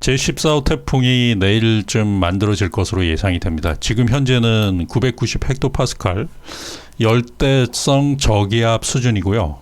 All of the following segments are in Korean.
제14호 태풍이 내일쯤 만들어질 것으로 예상이 됩니다. 지금 현재는 990 헥토파스칼 열대성 저기압 수준이고요.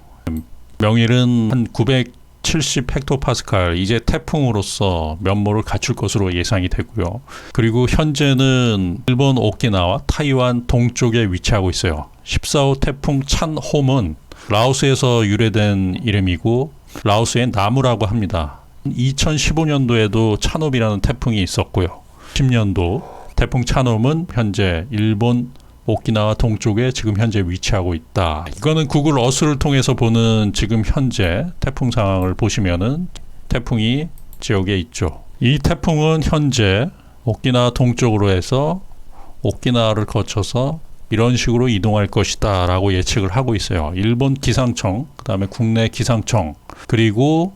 명일은 한 970 헥토파스칼, 이제 태풍으로서 면모를 갖출 것으로 예상이 되고요. 그리고 현재는 일본 오키나와 타이완 동쪽에 위치하고 있어요. 14호 태풍 찬홈은 라오스에서 유래된 이름이고 라오스의 나무라고 합니다. 2015년도에도 찬홈이라는 태풍이 있었고요. 10년도 태풍 찬홈은 현재 일본 오키나와 동쪽에 지금 현재 위치하고 있다. 이거는 구글 어스를 통해서 보는 지금 현재 태풍 상황을 보시면은 태풍이 지역에 있죠. 이 태풍은 현재 오키나와 동쪽으로 해서 오키나와를 거쳐서 이런 식으로 이동할 것이다 라고 예측을 하고 있어요. 일본 기상청, 그 다음에 국내 기상청, 그리고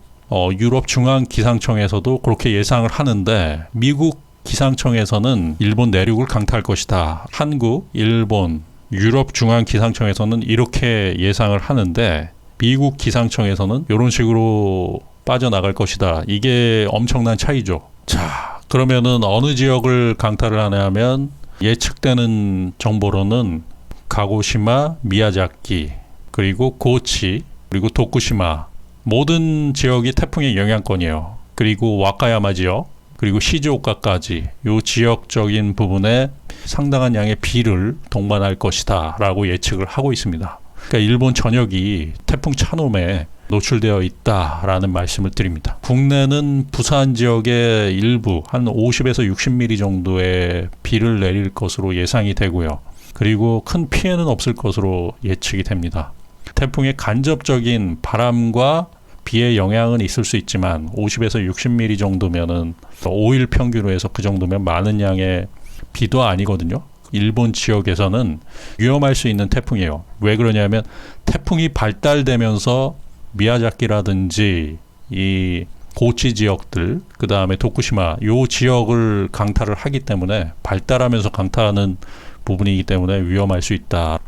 유럽 중앙 기상청에서도 그렇게 예상을 하는데, 미국 기상청에서는 일본 내륙을 강타할 것이다. 한국, 일본, 유럽 중앙 기상청에서는 이렇게 예상을 하는데, 미국 기상청에서는 이런 식으로 빠져나갈 것이다. 이게 엄청난 차이죠. 자, 그러면은 어느 지역을 강타를 하냐면 예측되는 정보로는 가고시마, 미야자키, 그리고 고치, 그리고 도쿠시마, 모든 지역이 태풍의 영향권이에요. 그리고 와카야마 지역, 그리고 시즈오카까지 이 지역적인 부분에 상당한 양의 비를 동반할 것이다 라고 예측을 하고 있습니다. 그러니까 일본 전역이 태풍 찬홈에 노출되어 있다라는 말씀을 드립니다. 국내는 부산 지역의 일부 한 50에서 60mm 정도의 비를 내릴 것으로 예상이 되고요. 그리고 큰 피해는 없을 것으로 예측이 됩니다. 태풍의 간접적인 바람과 비의 영향은 있을 수 있지만 50에서 60mm 정도면은 5일 평균으로 해서 그 정도면 많은 양의 비도 아니거든요. 일본 지역에서는 위험할 수 있는 태풍이에요. 왜 그러냐면 태풍이 발달되면서 미야자키라든지 이 고치 지역들, 그 다음에 도쿠시마 요 지역을 강타를 하기 때문에, 발달하면서 강타하는 부분이기 때문에 위험할 수 있다.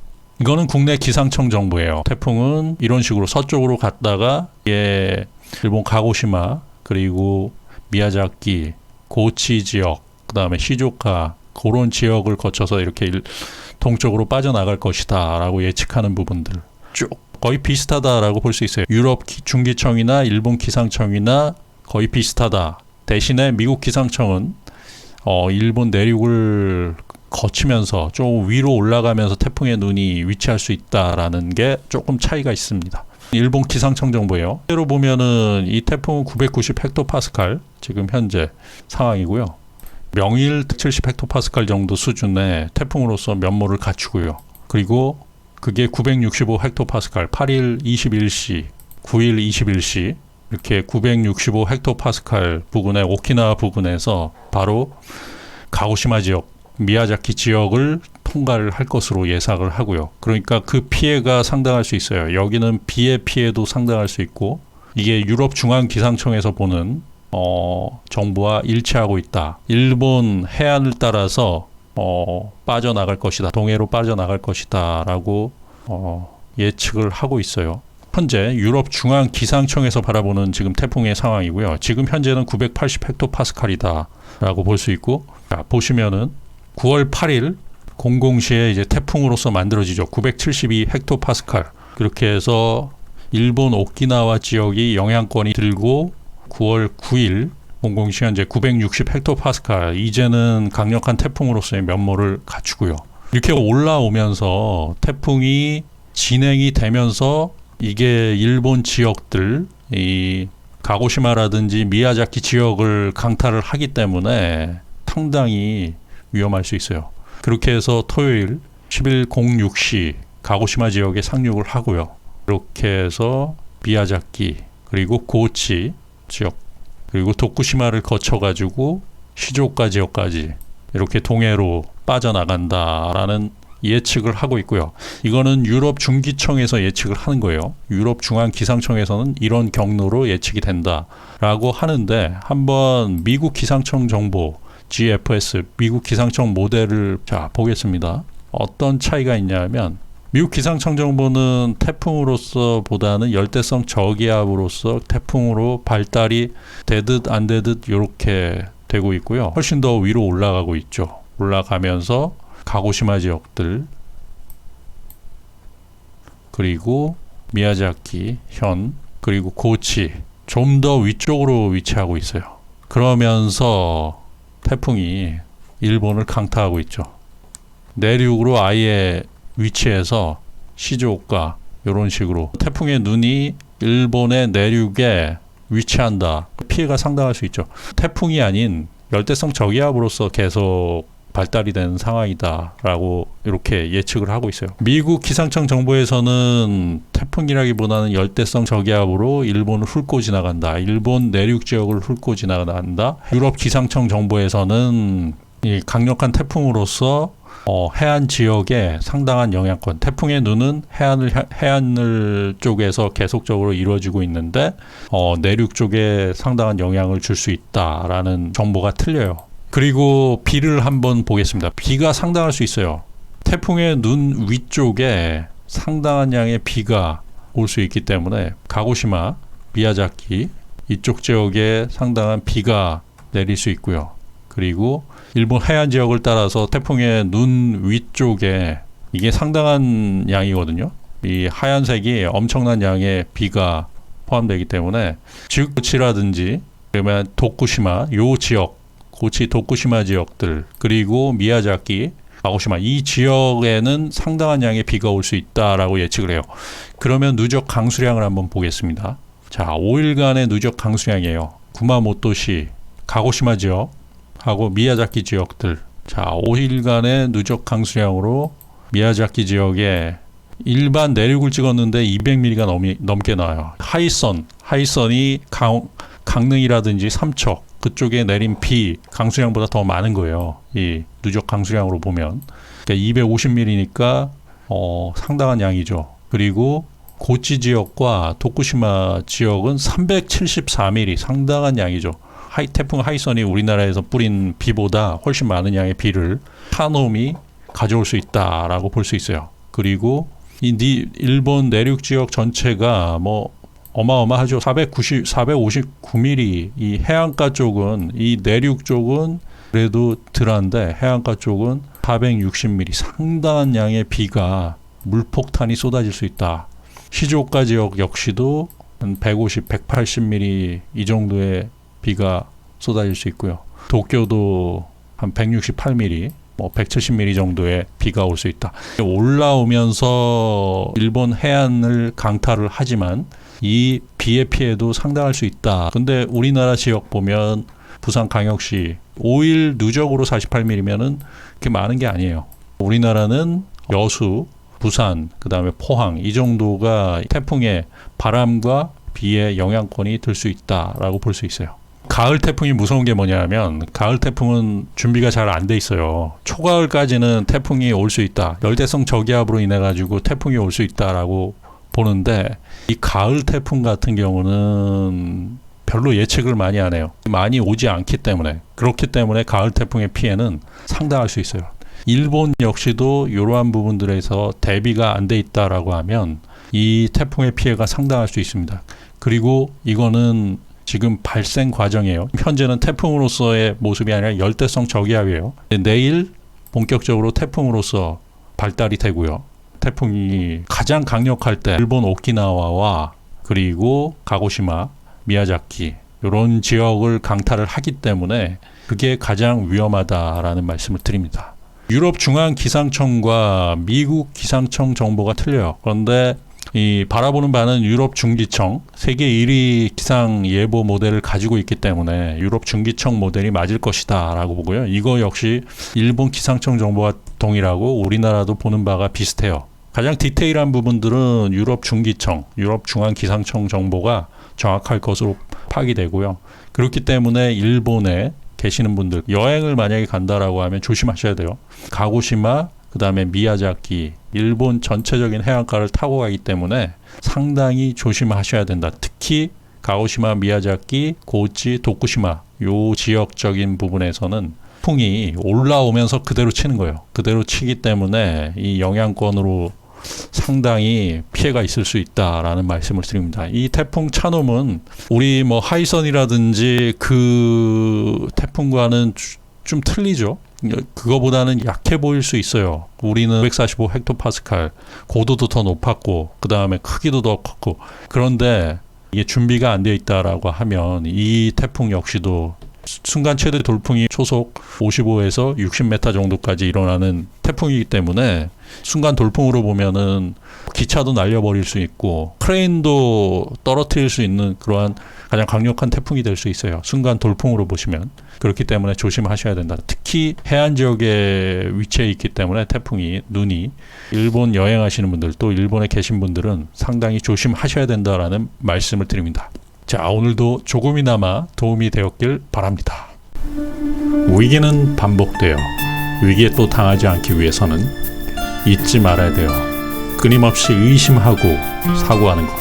이거는 국내 기상청 정보예요. 태풍은 이런 식으로 서쪽으로 갔다가 일본 가고시마, 그리고 미야자키, 고치 지역, 그 다음에 시조카, 그런 지역을 거쳐서 이렇게 동쪽으로 빠져나갈 것이다 라고 예측하는 부분들 쭉 거의 비슷하다라고 볼 수 있어요. 유럽 중기청이나 일본 기상청이나 거의 비슷하다. 대신에 미국 기상청은 일본 내륙을 거치면서 좀 위로 올라가면서 태풍의 눈이 위치할 수 있다라는 게 조금 차이가 있습니다. 일본 기상청 정보예요. 실제로 보면은 이 태풍은 990 헥토파스칼 지금 현재 상황이고요. 명일 70 헥토파스칼 정도 수준의 태풍으로서 면모를 갖추고요. 그리고 그게 965 헥토파스칼 8일 21시, 9일 21시 이렇게 965 헥토파스칼 부근의 오키나와 부근에서 바로 가고시마 지역, 미야자키 지역을 통과를 할 것으로 예상을 하고요. 그러니까 그 피해가 상당할 수 있어요. 여기는 비의 피해도 상당할 수 있고, 이게 유럽 중앙 기상청에서 보는 정보와 일치하고 있다. 일본 해안을 따라서 빠져나갈 것이다. 동해로 빠져나갈 것이다 라고 예측을 하고 있어요. 현재 유럽 중앙 기상청에서 바라보는 지금 태풍의 상황이고요. 지금 현재는 980 헥토파스칼이다 라고 볼 수 있고, 자, 보시면은 9월 8일 00시에 이제 태풍으로서 만들어지죠. 972 헥토파스칼. 그렇게 해서 일본 오키나와 지역이 영향권이 들고 9월 9일 00시 현재 960 헥토파스칼, 이제는 강력한 태풍으로서의 면모를 갖추고요. 이렇게 올라오면서 태풍이 진행이 되면서 이게 일본 지역들, 이 가고시마라든지 미야자키 지역을 강타를 하기 때문에 상당히 위험할 수 있어요. 그렇게 해서 토요일 10일 06시 가고시마 지역에 상륙을 하고요. 그렇게 해서 미야자키, 그리고 고치 지역, 그리고 도쿠시마를 거쳐가지고 시조카 지역까지 이렇게 동해로 빠져나간다라는 예측을 하고 있고요. 이거는 유럽 중기청에서 예측을 하는 거예요. 유럽 중앙 기상청에서는 이런 경로로 예측이 된다라고 하는데, 한번 미국 기상청 정보 GFS 미국 기상청 모델을 보겠습니다. 어떤 차이가 있냐면, 미국 기상청 정보는 태풍으로서 보다는 열대성 저기압으로서 태풍으로 발달이 되듯 안 되듯 이렇게 되고 있고요. 훨씬 더 위로 올라가고 있죠. 올라가면서 가고시마 지역들 그리고 미야자키, 현 그리고 고치 좀 더 위쪽으로 위치하고 있어요. 그러면서 태풍이 일본을 강타하고 있죠. 내륙으로 아예 위치해서 시즈오카 이런 식으로 태풍의 눈이 일본의 내륙에 위치한다. 피해가 상당할 수 있죠. 태풍이 아닌 열대성 저기압으로서 계속 발달이 되는 상황이다라고 이렇게 예측을 하고 있어요. 미국 기상청 정보에서는 태풍이라기보다는 열대성 저기압으로 일본을 훑고 지나간다. 일본 내륙 지역을 훑고 지나간다. 유럽 기상청 정보에서는 이 강력한 태풍으로서 해안 지역에 상당한 영향권. 태풍의 눈은 해안을 쪽에서 계속적으로 이루어지고 있는데 내륙 쪽에 상당한 영향을 줄 수 있다라는 정보가 틀려요. 그리고 비를 한번 보겠습니다. 비가 상당할 수 있어요. 태풍의 눈 위쪽에 상당한 양의 비가 올 수 있기 때문에 가고시마, 미야자키 이쪽 지역에 상당한 비가 내릴 수 있고요. 그리고 일본 해안 지역을 따라서 태풍의 눈 위쪽에 이게 상당한 양이거든요. 이 하얀색이 엄청난 양의 비가 포함되기 때문에 고치라든지 그러면 도쿠시마 요 지역 고치 도쿠시마 지역들 그리고 미야자키 가고시마 이 지역에는 상당한 양의 비가 올 수 있다라고 예측을 해요. 그러면 누적 강수량을 한번 보겠습니다. 자, 5일간의 누적 강수량이에요. 구마모토시 가고시마 지역 하고 미야자키 지역들. 자, 5일간의 누적 강수량으로 미야자키 지역에 일반 내륙을 찍었는데 200mm가 넘게 나와요. 하이선이 강릉이라든지 삼척 그쪽에 내린 비 강수량보다 더 많은 거예요. 이 누적 강수량으로 보면 그러니까 250mm니까 상당한 양이죠. 그리고 고치 지역과 도쿠시마 지역은 374mm 상당한 양이죠. 태풍 하이선이 우리나라에서 뿌린 비보다 훨씬 많은 양의 비를 한홈이 가져올 수 있다라고 볼 수 있어요. 그리고 일본 내륙 지역 전체가 어마어마하죠. 459mm. 이 해안가 쪽은 이 내륙 쪽은 그래도 덜한데 해안가 쪽은 460mm 상당한 양의 비가 물폭탄이 쏟아질 수 있다. 시즈오카 지역 역시도 한 150, 180mm 이 정도의 비가 쏟아질 수 있고요. 도쿄도 한 168mm, 170mm 정도의 비가 올 수 있다. 올라오면서 일본 해안을 강타를 하지만 이 비의 피해도 상당할 수 있다. 근데 우리나라 지역 보면 부산광역시 5일 누적으로 48mm면은 그렇게 많은 게 아니에요. 우리나라는 여수, 부산, 그 다음에 포항 이 정도가 태풍의 바람과 비의 영향권이 들 수 있다라고 볼 수 있어요. 가을 태풍이 무서운 게 뭐냐면 가을 태풍은 준비가 잘 안 돼 있어요. 초가을까지는 태풍이 올 수 있다. 열대성 저기압으로 인해 가지고 태풍이 올 수 있다라고 보는데 이 가을 태풍 같은 경우는 별로 예측을 많이 안 해요. 많이 오지 않기 때문에 그렇기 때문에 가을 태풍의 피해는 상당할 수 있어요. 일본 역시도 이러한 부분들에서 대비가 안 돼 있다라고 하면 이 태풍의 피해가 상당할 수 있습니다. 그리고 이거는 지금 발생 과정이에요. 현재는 태풍으로서의 모습이 아니라 열대성 저기압이에요. 내일 본격적으로 태풍으로서 발달이 되고요. 태풍이 가장 강력할 때 일본 오키나와와 그리고 가고시마, 미야자키 이런 지역을 강타를 하기 때문에 그게 가장 위험하다라는 말씀을 드립니다. 유럽 중앙 기상청과 미국 기상청 정보가 틀려요. 그런데 이 바라보는 바는 유럽 중기청, 세계 1위 기상 예보 모델을 가지고 있기 때문에 유럽 중기청 모델이 맞을 것이다라고 보고요. 이거 역시 일본 기상청 정보와 동일하고 우리나라도 보는 바가 비슷해요. 가장 디테일한 부분들은 유럽 중기청, 유럽 중앙 기상청 정보가 정확할 것으로 파악되고요. 그렇기 때문에 일본에 계시는 분들 여행을 만약에 간다라고 하면 조심하셔야 돼요. 가고시마, 그 다음에 미야자키, 일본 전체적인 해안가를 타고 가기 때문에 상당히 조심하셔야 된다. 특히 가고시마, 미야자키, 고치, 도쿠시마 요 지역적인 부분에서는 풍이 올라오면서 그대로 치는 거예요. 그대로 치기 때문에 이 영향권으로 상당히 피해가 있을 수 있다라는 말씀을 드립니다. 이 태풍 차놈은 우리 뭐 하이선이라든지 그 태풍과는 좀 틀리죠. 그거보다는 약해 보일 수 있어요. 우리는 145 헥토파스칼, 고도도 더 높았고 그 다음에 크기도 더 컸고, 그런데 이게 준비가 안 되어 있다라고 하면 이 태풍 역시도 순간 최대 돌풍이 초속 55에서 60m 정도까지 일어나는 태풍이기 때문에 순간 돌풍으로 보면은 기차도 날려버릴 수 있고 크레인도 떨어뜨릴 수 있는 그러한 가장 강력한 태풍이 될 수 있어요. 순간 돌풍으로 보시면. 그렇기 때문에 조심하셔야 된다. 특히 해안 지역에 위치해 있기 때문에 태풍이, 눈이, 일본 여행하시는 분들, 또 일본에 계신 분들은 상당히 조심하셔야 된다라는 말씀을 드립니다. 자, 오늘도 조금이나마 도움이 되었길 바랍니다. 위기는 반복돼요. 위기에 또 당하지 않기 위해서는 잊지 말아야 돼요. 끊임없이 의심하고 사고하는 것,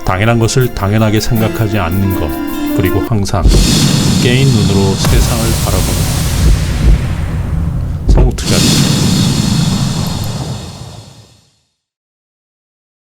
당연한 것을 당연하게 생각하지 않는 것, 그리고 항상 깨인 눈으로 세상을 바라보는 것. 성우투자입니다.